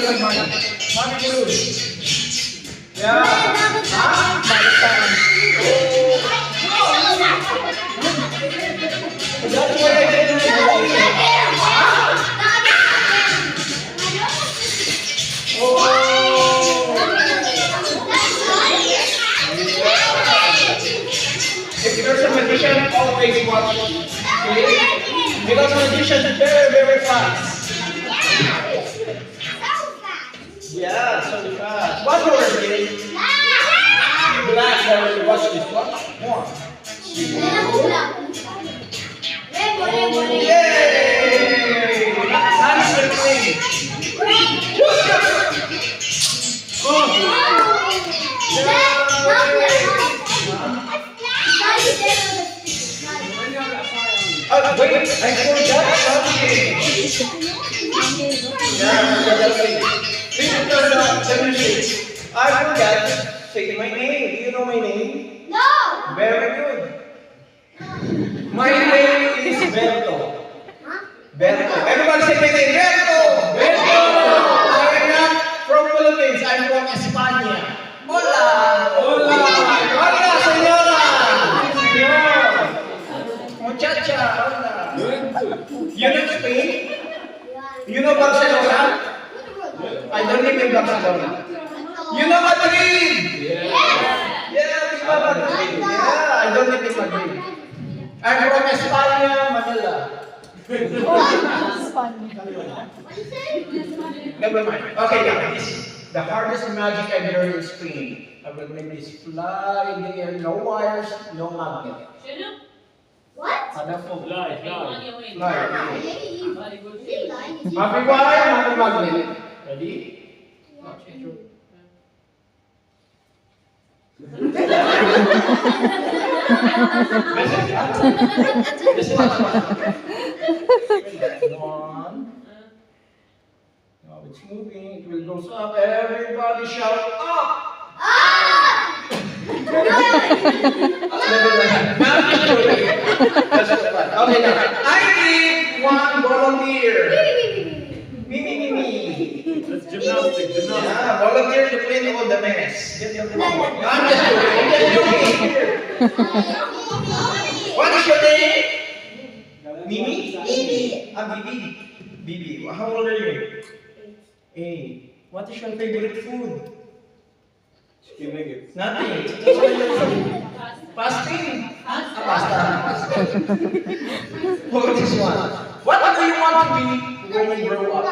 like mine. Mommy blue. Yeah. Huh? That's why I didn't If there's a magician, always watch. Okay? Because magician is very, very fast. Yeah, so fast. What color is it? Black. There, watch this. Watch more. Yay! That's the thing. Wait, I forgot something. I forgot to say my name. Do you know my name? No! Very good. My name is Berto. Berto. Everybody say my name. Berto! Berto! I am not from Philippines. I'm from España. Hola! Hola! Hola, señora! Señor! Muchacha! Hola! You know Spain? You know Barcelona? I don't live in Barcelona. You know Madrid? Yeah, Viva Madrid. Yeah, I don't live in Madrid. I'm from España, Manila. Never mind. Okay, now this the hardest magic I've learned in Spain. I will make this fly in the air, no wires, no magnet. What? Ano po? Fly. Fly. Happy wire, happy magnet. Ready? This one. Now it's moving. It will go up. Everybody shout up. Okay, now I need one volunteer. Me. That's gymnastics. Yeah, volunteer to clean all the mess. I'm just joking. What is your name? Mimi? Bibi. Bibi. Bibi. How old are you? 8. What is your favorite food? Chicken nuggets. Nothing. Fasting. Pasta. Hold this one. What do you want to be when you grow up?